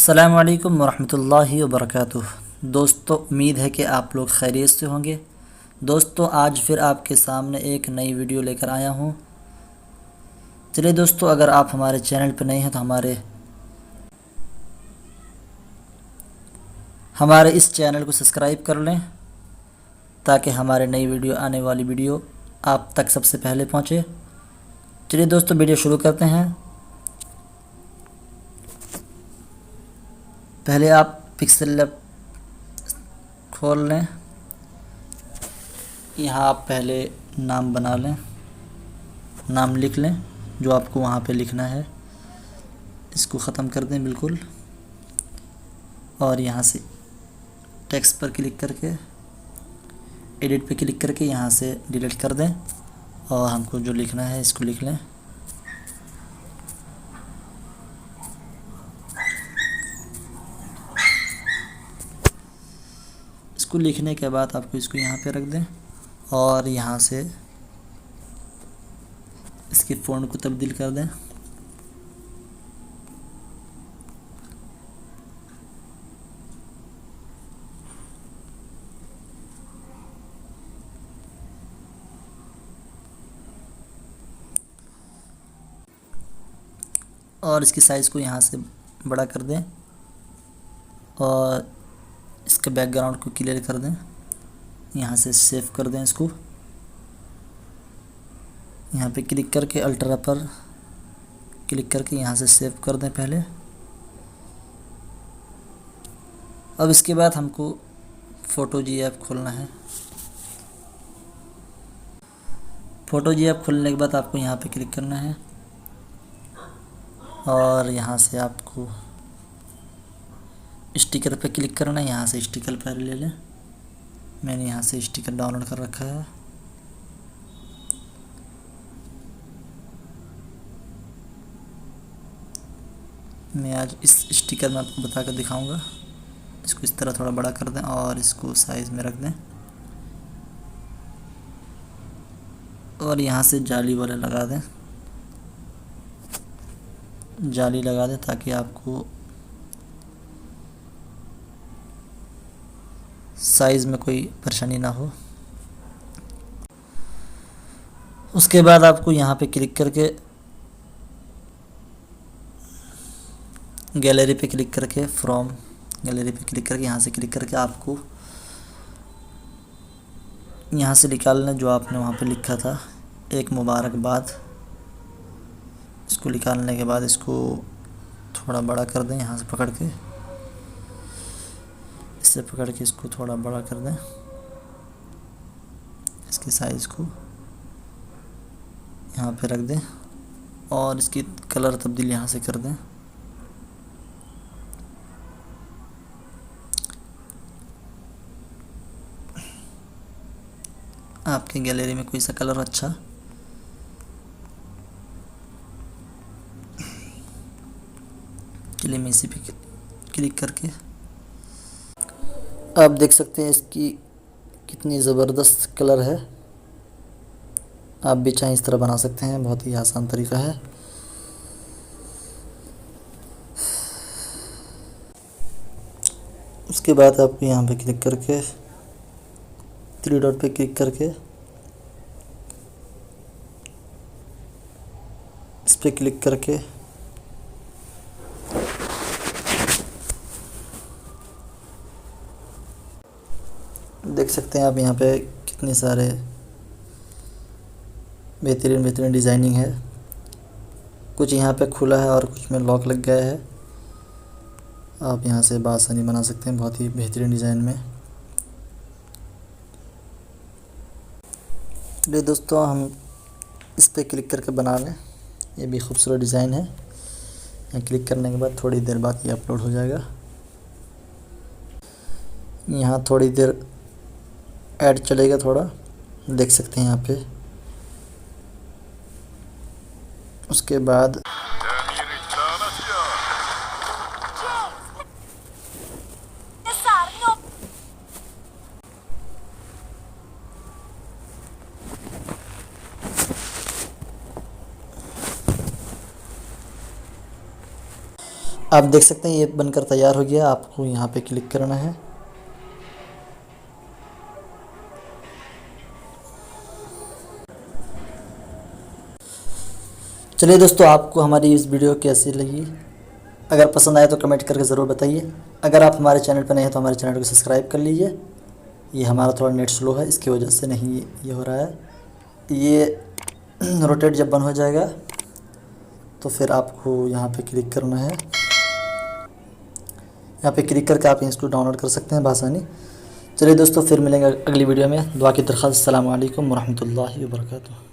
अस्सलामु अलैकुम वरहमतुल्लाहि वबरकातुह। दोस्तों, उम्मीद है कि आप लोग खैरियत से होंगे। दोस्तों, आज फिर आपके सामने एक नई वीडियो लेकर आया हूँ। चलिए दोस्तों, अगर आप हमारे चैनल पर नए हैं तो हमारे इस चैनल को सब्सक्राइब कर लें ताकि हमारे नई वीडियो आने वाली वीडियो आप तक सबसे पहले पहुँचे। चलिए दोस्तों, वीडियो शुरू करते हैं। पहले आप पिक्सेल लैब खोल लें। यहाँ आप पहले नाम बना लें, नाम लिख लें जो आपको वहाँ पे लिखना है। इसको ख़त्म कर दें बिल्कुल, और यहाँ से टेक्स्ट पर क्लिक करके एडिट पे क्लिक करके यहाँ से डिलीट कर दें, और हमको जो लिखना है इसको लिख लें। इसको लिखने के बाद आपको इसको यहाँ पे रख दें, और यहाँ से इसके फ़ॉन्ट को तब्दील कर दें। और इसकी साइज़ को यहाँ से बड़ा कर दें, और इसके बैकग्राउंड को क्लियर कर दें। यहाँ से सेव कर दें इसको। यहाँ पे क्लिक करके अल्ट्रा पर क्लिक करके यहाँ से सेव कर दें पहले। अब इसके बाद हमको फ़ोटो जी ऐप खोलना है। फ़ोटो जी ऐप खोलने के बाद आपको यहाँ पे क्लिक करना है, और यहाँ से आपको स्टिकर पे क्लिक करना है। यहाँ से स्टिकर पर ले लें। मैंने यहाँ से स्टिकर डाउनलोड कर रखा है। मैं आज इस स्टिकर में आपको बता कर दिखाऊँगा। इसको इस तरह थोड़ा बड़ा कर दें और इसको साइज़ में रख दें, और यहाँ से जाली वाला लगा दें। जाली लगा दें ताकि आपको साइज़ में कोई परेशानी ना हो। उसके बाद आपको यहाँ पे क्लिक करके गैलरी पे क्लिक करके फ्रॉम गैलरी पे क्लिक करके यहाँ से क्लिक करके आपको यहाँ से निकालना जो आपने वहाँ पे लिखा था, एक मुबारकबाद। इसको निकालने के बाद इसको थोड़ा बड़ा कर दें। यहाँ से पकड़ के इससे पकड़ के इसको थोड़ा बड़ा कर दें, इसकी साइज़ को यहाँ पे रख दें, और इसकी कलर तब्दील यहाँ से कर दें। आपके गैलरी में कोई सा कलर अच्छा, चलिए मैं इसी पे क्लिक करके आप देख सकते हैं इसकी कितनी ज़बरदस्त कलर है। आप भी चाहें इस तरह बना सकते हैं, बहुत ही आसान तरीका है। उसके बाद आप यहाँ पे क्लिक करके थ्री डॉट पे क्लिक करके इस पे क्लिक करके देख सकते हैं आप यहाँ पे कितने सारे बेहतरीन डिज़ाइनिंग है। कुछ यहाँ पे खुला है और कुछ में लॉक लग गया है। आप यहाँ से बासानी बना सकते हैं बहुत ही बेहतरीन डिज़ाइन में। चलिए दोस्तों, हम इस पे क्लिक करके बना लें। ये भी खूबसूरत डिज़ाइन है। यहाँ क्लिक करने के बाद थोड़ी देर बाद ये अपलोड हो जाएगा। यहाँ थोड़ी देर ऐड चलेगा, थोड़ा देख सकते हैं यहाँ पे। उसके बाद आप देख सकते हैं ये बनकर तैयार हो गया। आपको यहाँ पे क्लिक करना है। चलिए दोस्तों, आपको हमारी इस वीडियो कैसी लगी? अगर पसंद आए तो कमेंट करके ज़रूर बताइए। अगर आप हमारे चैनल पर नए हैं तो हमारे चैनल को सब्सक्राइब कर लीजिए। ये हमारा थोड़ा नेट स्लो है, इसकी वजह से नहीं ये हो रहा है। ये रोटेट जब बंद हो जाएगा तो फिर आपको यहाँ पे क्लिक करना है। यहाँ पे क्लिक करके आप इसको डाउनलोड कर सकते हैं बआसानी। चलिए दोस्तों, फिर मिलेंगे अगली वीडियो में। दुआ की दरख्वास्त। अस्सलामु अलैकुम वरहमतुल्लाहि वबरकातुहू।